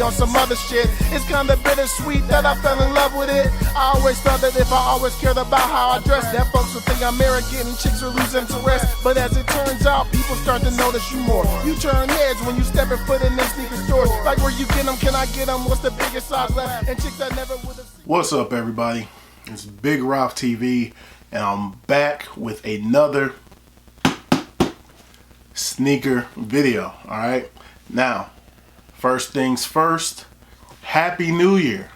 be on some other shit. It's kinda bittersweet that I fell in love with it. I always thought that if I always cared about how I dress, that folks would think I'm arrogant and chicks would lose interest. But as it turns out, people start to notice you more. You turn heads when you step and foot in them sneaker stores. Like, where you get them, can I get them? What's the biggest size left? And chicks that never would have seen. What's up, everybody? It's Big Ralph TV, and I'm back with another sneaker video. Alright, now first things first, Happy New Year.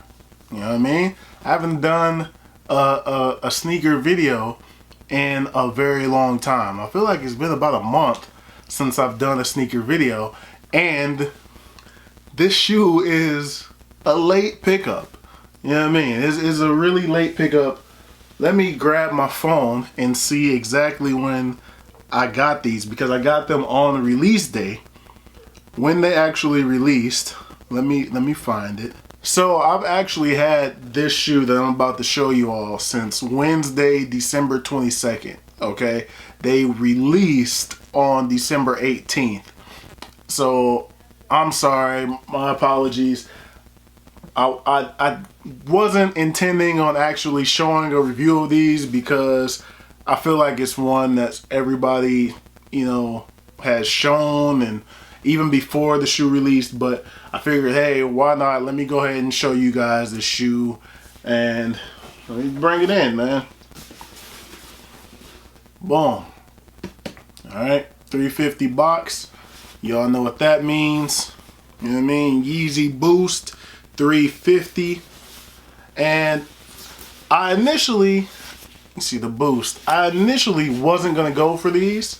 You know what I mean? I haven't done a sneaker video in a very long time. I feel like it's been about a month since I've done a sneaker video, and this shoe is a late pickup. You know what I mean? It's a really late pickup. Let me grab my phone and see exactly when I got these, because I got them on the release day. When they actually released, let me find it. So I've actually had this shoe that I'm about to show you all since Wednesday, December 22nd. Okay, they released on December 18th. So I'm sorry, my apologies. I wasn't intending on actually showing a review of these because I feel like it's one that everybody, you know, has shown, and even before the shoe released. But I figured, hey, why not? Let me go ahead and show you guys the shoe, and let me bring it in, man. Boom. Alright, 350 box. Y'all know what that means. You know what I mean? Yeezy Boost 350. And I initially, you see the Boost, I initially wasn't gonna go for these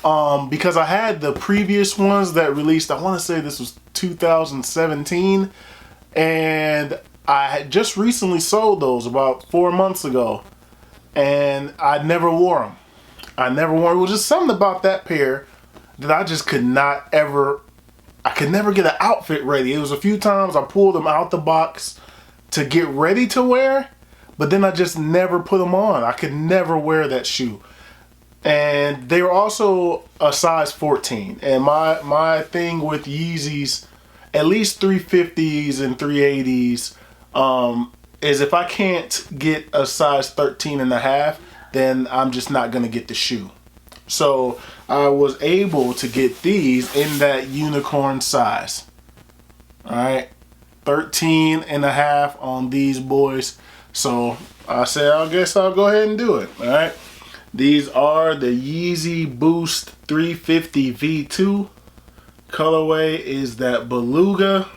because I had the previous ones that released. I want to say this was 2017, and I had just recently sold those about 4 months ago, and I never wore them. I never wore them. It was just something about that pair that I just could not ever, I could never get an outfit ready. It was a few times I pulled them out the box to get ready to wear, but then I just never put them on. I could never wear that shoe. And they were also a size 14. And my thing with Yeezys, at least 350s and 380s, is if I can't get a size 13 and a half, then I'm just not gonna get the shoe. So I was able to get these in that unicorn size. Alright, 13 and a half on these boys. So I said, I guess I'll go ahead and do it. Alright, these are the Yeezy Boost 350 V2. Colorway is that Beluga.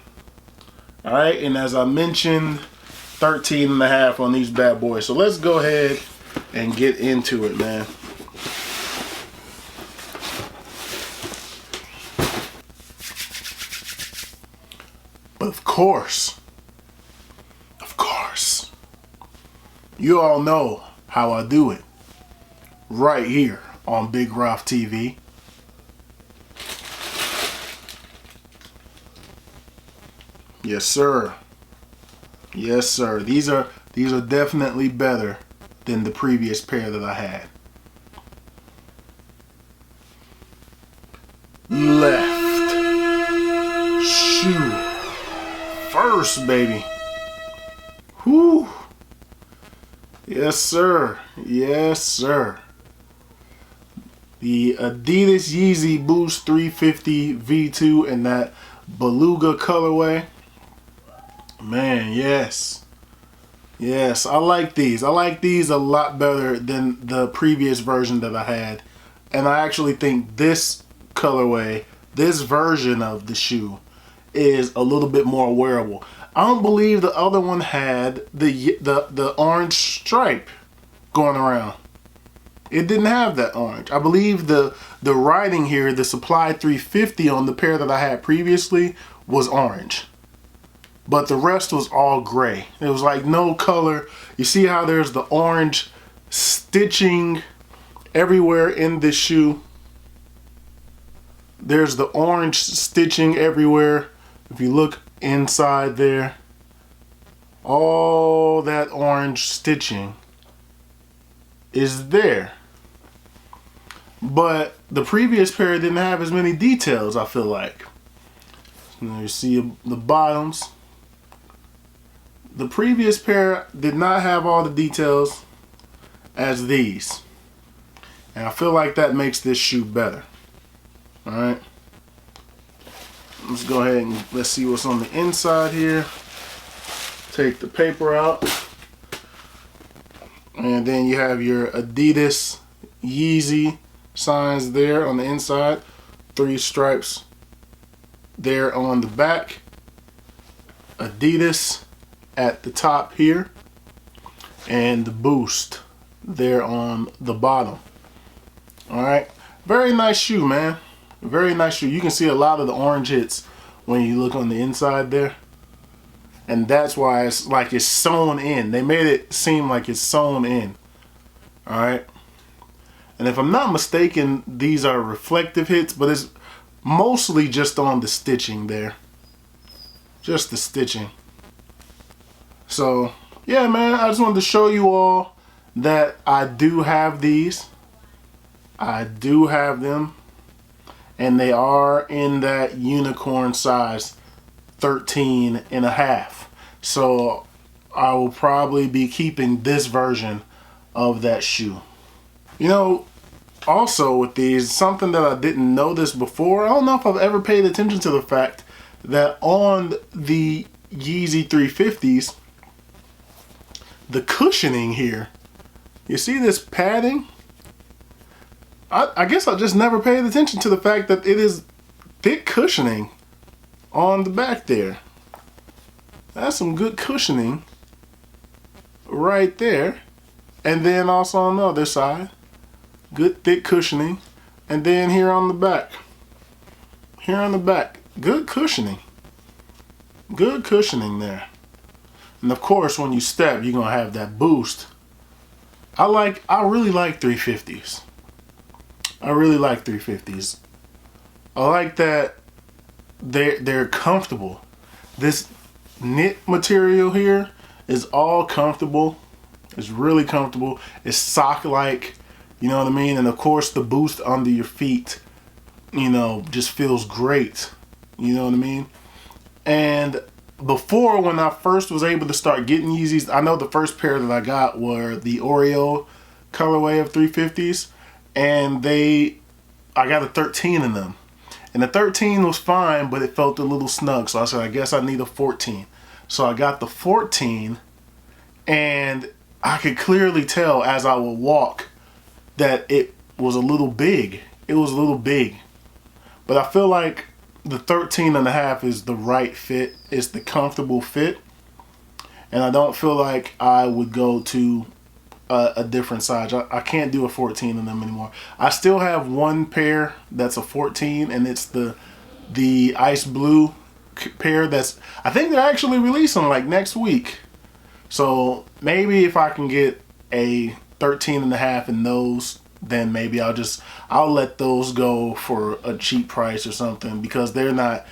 Alright, and as I mentioned, 13 and a half on these bad boys. So let's go ahead and get into it, man. But of course, you all know how I do it. Right here on Big Ralph TV. Yes, sir. Yes, sir. These are definitely better than the previous pair that I had. Left shoe first, baby. Whoo. Yes, sir. Yes, sir. The Adidas Yeezy Boost 350 V2 in that Beluga colorway. Man, yes. Yes, I like these. I like these a lot better than the previous version that I had. And I actually think this colorway, this version of the shoe, is a little bit more wearable. I don't believe the other one had the orange stripe going around. It didn't have that orange. I believe the writing here, the Supply 350 on the pair that I had previously, was orange. But the rest was all gray. It was like no color. You see how there's the orange stitching everywhere in this shoe? There's the orange stitching everywhere. If you look inside there, all that orange stitching is there. But the previous pair didn't have as many details, I feel like. You see the bottoms. The previous pair did not have all the details as these. And I feel like that makes this shoe better. Alright. Let's go ahead and let's see what's on the inside here. Take the paper out. And then you have your Adidas Yeezy signs there on the inside. 3 stripes there on the back. Adidas at the top here. And the Boost there on the bottom. Alright. Very nice shoe, man. Very nice shoe. You can see a lot of the orange hits when you look on the inside there. And that's why it's like it's sewn in. They made it seem like it's sewn in. Alright. And if I'm not mistaken, these are reflective hits, but it's mostly just on the stitching there. Just the stitching. So, yeah, man, I just wanted to show you all that I do have these. I do have them. And they are in that unicorn size, 13.5. So I will probably be keeping this version of that shoe. You know, also with these, something that I didn't notice before, I don't know if I've ever paid attention to the fact that on the Yeezy 350s, the cushioning here, you see this padding? I guess I just never paid attention to the fact that it is thick cushioning on the back there. That's some good cushioning right there. And then also on the other side, good thick cushioning. And then here on the back. Here on the back, good cushioning. Good cushioning there. And of course, when you step, you're going to have that boost. I really like 350s. I really like 350s. I like that they're comfortable. This knit material here is all comfortable. It's really comfortable. It's sock-like, you know what I mean? And of course the boost under your feet, you know, just feels great. You know what I mean? And before, when I first was able to start getting Yeezys, I know the first pair that I got were the Oreo colorway of 350s. And I got a 13 in them. And the 13 was fine, but it felt a little snug. So I said, I guess I need a 14. So I got the 14, and I could clearly tell as I would walk that it was a little big. It was a little big. But I feel like the 13.5 is the right fit. It's the comfortable fit. And I don't feel like I would go to a different size. I can't do a 14 in them anymore. I still have one pair that's a 14, and it's the ice blue pair that's, I think they're actually releasing like next week. So maybe if I can get a 13.5 in those, then maybe I'll let those go for a cheap price or something, because they're not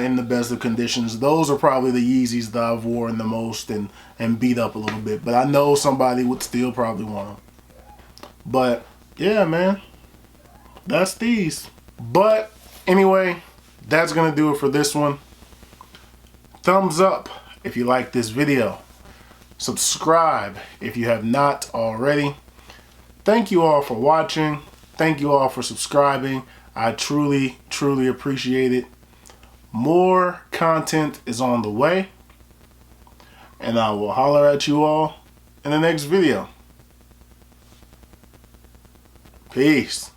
in the best of conditions. Those are probably the Yeezys that I've worn the most and beat up a little bit. But I know somebody would still probably want them. But yeah, man, that's these. But anyway, that's going to do it for this one. Thumbs up if you like this video. Subscribe if you have not already. Thank you all for watching. Thank you all for subscribing. I truly, truly appreciate it. More content is on the way, and I will holler at you all in the next video. Peace.